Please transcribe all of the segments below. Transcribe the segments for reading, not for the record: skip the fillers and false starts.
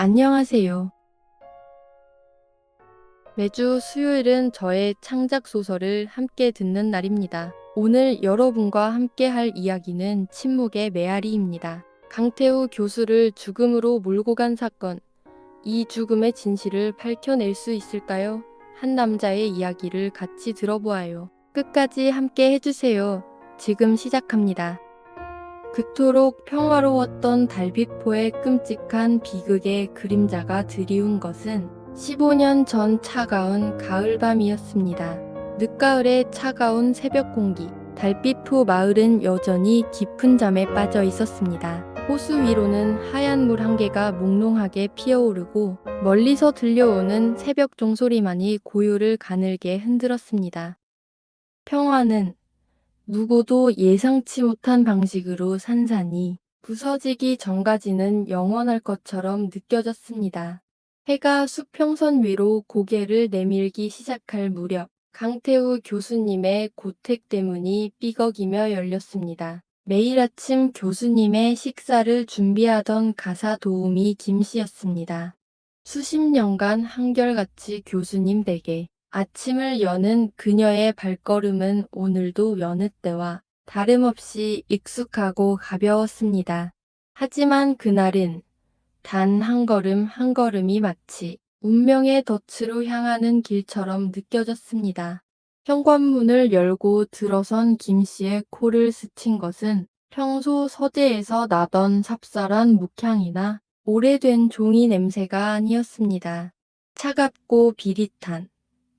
안녕하세요. 매주 수요일은 저의 창작 소설을 함께 듣는 날입니다. 오늘 여러분과 함께 할 이야기는 침묵의 메아리입니다. 강태우 교수를 죽음으로 몰고 간 사건. 이 죽음의 진실을 밝혀낼 수 있을까요? 한 남자의 이야기를 같이 들어보아요. 끝까지 함께 해주세요. 지금 시작합니다. 그토록 평화로웠던 달빛포의 끔찍한 비극의 그림자가 드리운 것은 15년 전 차가운 가을밤이었습니다. 늦가을의 차가운 새벽 공기, 달빛포 마을은 여전히 깊은 잠에 빠져 있었습니다. 호수 위로는 하얀 물 한 개가 몽롱하게 피어오르고 멀리서 들려오는 새벽 종소리만이 고요를 가늘게 흔들었습니다. 평화는 누구도 예상치 못한 방식으로 산산이 부서지기 전까지는 영원할 것처럼 느껴졌습니다. 해가 수평선 위로 고개를 내밀기 시작할 무렵 강태우 교수님의 고택대문이 삐걱이며 열렸습니다. 매일 아침 교수님의 식사를 준비하던 가사 도우미 김씨였습니다. 수십 년간 한결같이 교수님 댁에 아침을 여는 그녀의 발걸음은 오늘도 여느 때와 다름없이 익숙하고 가벼웠습니다. 하지만 그날은 단 한 걸음 한 걸음이 마치 운명의 덫으로 향하는 길처럼 느껴졌습니다. 현관문을 열고 들어선 김 씨의 코를 스친 것은 평소 서재에서 나던 삽쌀한 묵향이나 오래된 종이 냄새가 아니었습니다. 차갑고 비릿한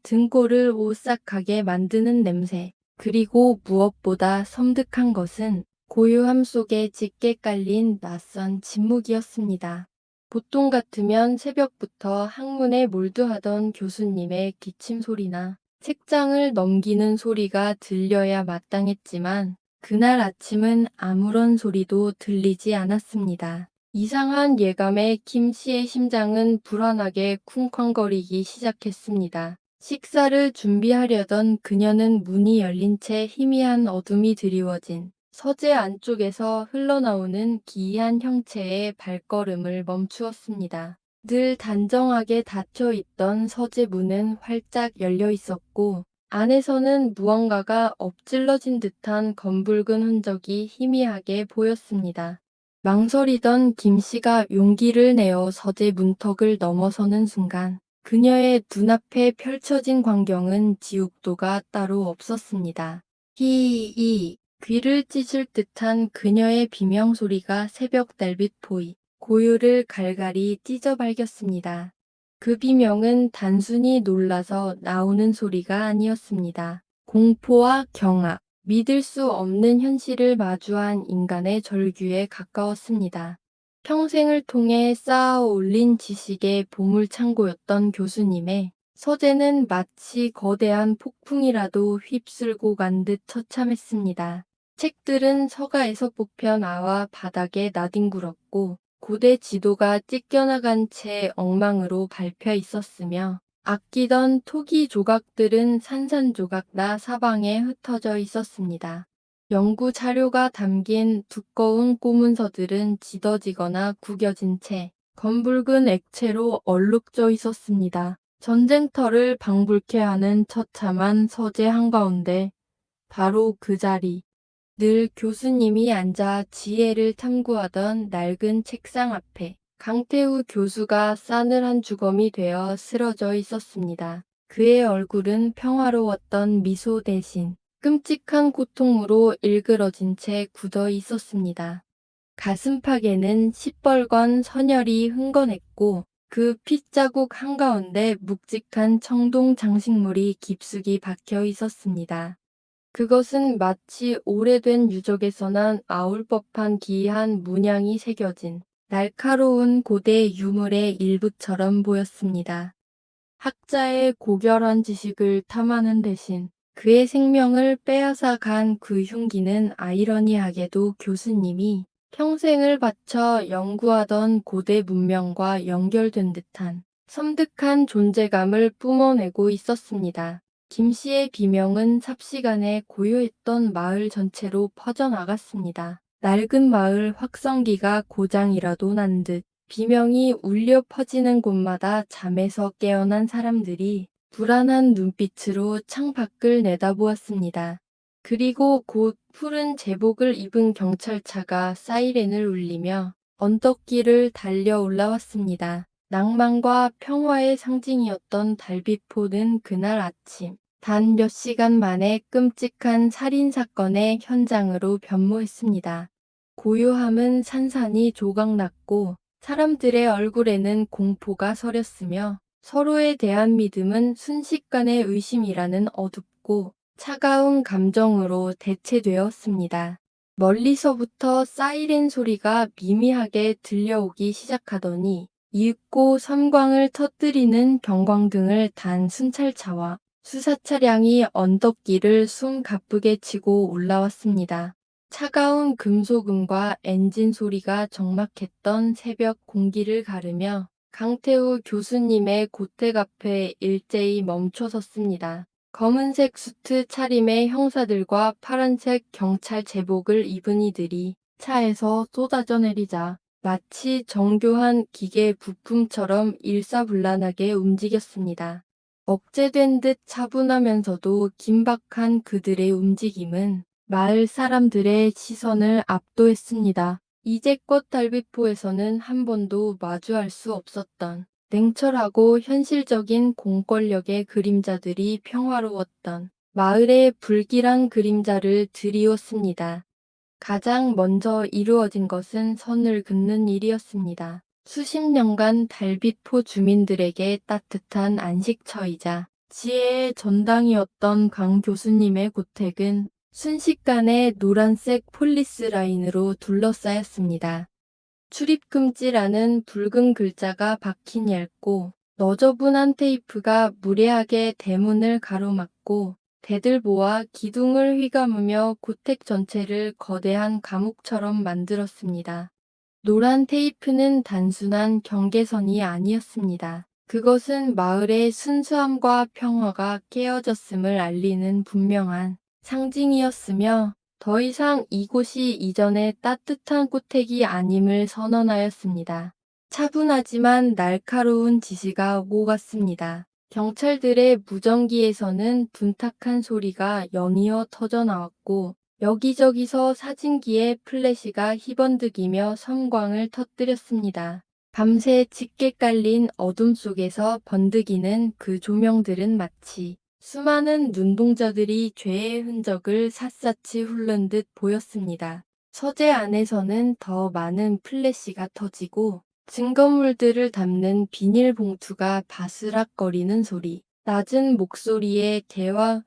등골을 오싹하게 만드는 냄새, 그리고 무엇보다 섬뜩한 것은 고요함 속에 짙게 깔린 낯선 침묵이었습니다. 보통 같으면 새벽부터 학문에 몰두하던 교수님의 기침 소리나 책장을 넘기는 소리가 들려야 마땅했지만 그날 아침은 아무런 소리도 들리지 않았습니다. 이상한 예감에 김 씨의 심장은 불안하게 쿵쾅거리기 시작했습니다. 식사를 준비하려던 그녀는 문이 열린 채 희미한 어둠이 드리워진 서재 안쪽에서 흘러나오는 기이한 형체의 발걸음을 멈추었습니다. 늘 단정하게 닫혀 있던 서재 문은 활짝 열려 있었고 안에서는 무언가가 엎질러진 듯한 검붉은 흔적이 희미하게 보였습니다. 망설이던 김 씨가 용기를 내어 서재 문턱을 넘어서는 순간 그녀의 눈앞에 펼쳐진 광경은 지옥도가 따로 없었습니다. 히이 귀를 찢을 듯한 그녀의 비명소리가 새벽 달빛 포이 고요를 갈갈이 찢어 발겼습니다. 그 비명은 단순히 놀라서 나오는 소리가 아니었습니다. 공포와 경악, 믿을 수 없는 현실을 마주한 인간의 절규에 가까웠습니다. 평생을 통해 쌓아 올린 지식의 보물창고였던 교수님의 서재는 마치 거대한 폭풍이라도 휩쓸고 간 듯 처참했습니다. 책들은 서가에서 뽑혀 나와 바닥에 나뒹굴었고 고대 지도가 찢겨나간 채 엉망으로 밟혀 있었으며 아끼던 토기 조각들은 산산조각 나 사방에 흩어져 있었습니다. 연구 자료가 담긴 두꺼운 꼬문서들은 지더지거나 구겨진 채 검붉은 액체로 얼룩져 있었습니다. 전쟁터를 방불케 하는 처참한 서재 한가운데 바로 그 자리, 늘 교수님이 앉아 지혜를 탐구하던 낡은 책상 앞에 강태우 교수가 싸늘한 주검이 되어 쓰러져 있었습니다. 그의 얼굴은 평화로웠던 미소 대신 끔찍한 고통으로 일그러진 채 굳어 있었습니다. 가슴팍에는 시뻘건 선혈이 흥건했고 그 핏자국 한가운데 묵직한 청동 장식물이 깊숙이 박혀 있었습니다. 그것은 마치 오래된 유적에서나 나올 법한 기이한 문양이 새겨진 날카로운 고대 유물의 일부처럼 보였습니다. 학자의 고결한 지식을 탐하는 대신 그의 생명을 빼앗아 간 그 흉기는 아이러니하게도 교수님이 평생을 바쳐 연구하던 고대 문명과 연결된 듯한 섬뜩한 존재감을 뿜어내고 있었습니다. 김 씨의 비명은 삽시간에 고요했던 마을 전체로 퍼져나갔습니다. 낡은 마을 확성기가 고장이라도 난 듯 비명이 울려 퍼지는 곳마다 잠에서 깨어난 사람들이 불안한 눈빛으로 창밖을 내다보았습니다. 그리고 곧 푸른 제복을 입은 경찰차가 사이렌을 울리며 언덕길을 달려 올라왔습니다. 낭만과 평화의 상징이었던 달빛포는 그날 아침 단 몇 시간 만에 끔찍한 살인사건의 현장으로 변모했습니다. 고요함은 산산이 조각났고 사람들의 얼굴에는 공포가 서렸으며 서로에 대한 믿음은 순식간에 의심이라는 어둡고 차가운 감정으로 대체되었습니다. 멀리서부터 사이렌 소리가 미미하게 들려오기 시작하더니 이윽고 섬광을 터뜨리는 경광등을 단 순찰차와 수사 차량이 언덕길을 숨가쁘게 치고 올라왔습니다. 차가운 금속음과 엔진 소리가 적막했던 새벽 공기를 가르며 강태우 교수님의 고택 앞에 일제히 멈춰섰습니다. 검은색 수트 차림의 형사들과 파란색 경찰 제복을 입은 이들이 차에서 쏟아져 내리자 마치 정교한 기계 부품처럼 일사불란하게 움직였습니다. 억제된 듯 차분하면서도 긴박한 그들의 움직임은 마을 사람들의 시선을 압도했습니다. 이제껏 달빛포에서는 한 번도 마주할 수 없었던 냉철하고 현실적인 공권력의 그림자들이 평화로웠던 마을의 불길한 그림자를 드리웠습니다. 가장 먼저 이루어진 것은 선을 긋는 일이었습니다. 수십 년간 달빛포 주민들에게 따뜻한 안식처이자 지혜의 전당이었던 강 교수님의 고택은 순식간에 노란색 폴리스 라인으로 둘러싸였습니다. 출입금지라는 붉은 글자가 박힌 얇고 너저분한 테이프가 무례하게 대문을 가로막고 대들보와 기둥을 휘감으며 고택 전체를 거대한 감옥처럼 만들었습니다. 노란 테이프는 단순한 경계선이 아니었습니다. 그것은 마을의 순수함과 평화가 깨어졌음을 알리는 분명한 상징이었으며 더 이상 이곳이 이전의 따뜻한 고택이 아님을 선언하였습니다. 차분하지만 날카로운 지시가 오고 갔습니다. 경찰들의 무전기에서는 둔탁한 소리가 연이어 터져나왔고 여기저기서 사진기의 플래시가 희번득이며 섬광을 터뜨렸습니다. 밤새 짙게 깔린 어둠 속에서 번득이는 그 조명들은 마치 수많은 눈동자들이 죄의 흔적을 샅샅이 훑는 듯 보였습니다. 서재 안에서는 더 많은 플래시가 터지고 증거물들을 담는 비닐봉투가 바스락거리는 소리, 낮은 목소리의 대화,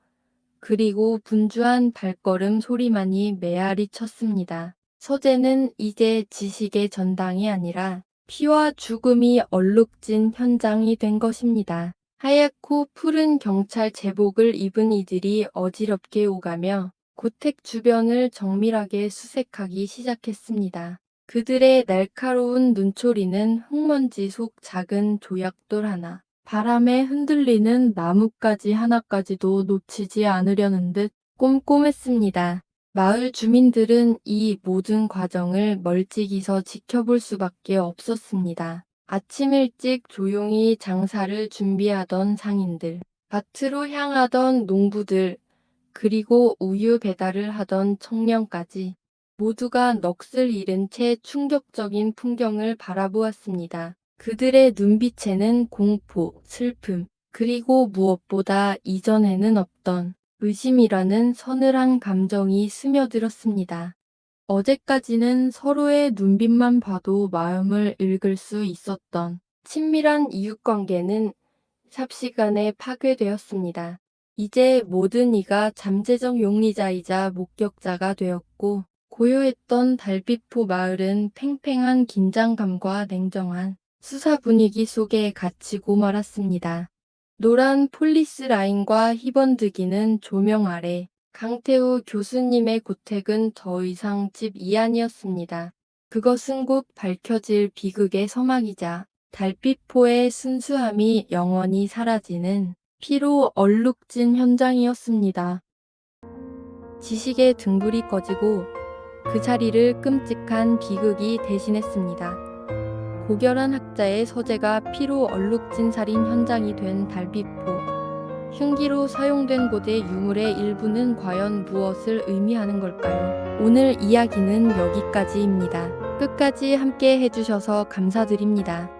그리고 분주한 발걸음 소리만이 메아리 쳤습니다. 서재는 이제 지식의 전당이 아니라 피와 죽음이 얼룩진 현장이 된 것입니다. 하얗고 푸른 경찰 제복을 입은 이들이 어지럽게 오가며 고택 주변을 정밀하게 수색하기 시작했습니다. 그들의 날카로운 눈초리는 흙먼지 속 작은 조약돌 하나, 바람에 흔들리는 나뭇가지 하나까지도 놓치지 않으려는 듯 꼼꼼했습니다. 마을 주민들은 이 모든 과정을 멀찍이서 지켜볼 수밖에 없었습니다. 아침 일찍 조용히 장사를 준비하던 상인들, 밭으로 향하던 농부들, 그리고 우유 배달을 하던 청년까지 모두가 넋을 잃은 채 충격적인 풍경을 바라보았습니다. 그들의 눈빛에는 공포, 슬픔, 그리고 무엇보다 이전에는 없던 의심이라는 서늘한 감정이 스며들었습니다. 어제까지는 서로의 눈빛만 봐도 마음을 읽을 수 있었던 친밀한 이웃관계는 삽시간에 파괴되었습니다. 이제 모든 이가 잠재적 용의자이자 목격자가 되었고 고요했던 달빛포 마을은 팽팽한 긴장감과 냉정한 수사 분위기 속에 갇히고 말았습니다. 노란 폴리스 라인과 희번득이는 조명 아래 강태우 교수님의 고택은 더 이상 집 이안이었습니다. 그것은 곧 밝혀질 비극의 서막이자 달빛포의 순수함이 영원히 사라지는 피로 얼룩진 현장이었습니다. 지식의 등불이 꺼지고 그 자리를 끔찍한 비극이 대신했습니다. 고결한 학자의 서재가 피로 얼룩진 살인 현장이 된 달빛포. 흉기로 사용된 고대 유물의 일부는 과연 무엇을 의미하는 걸까요? 오늘 이야기는 여기까지입니다. 끝까지 함께 해주셔서 감사드립니다.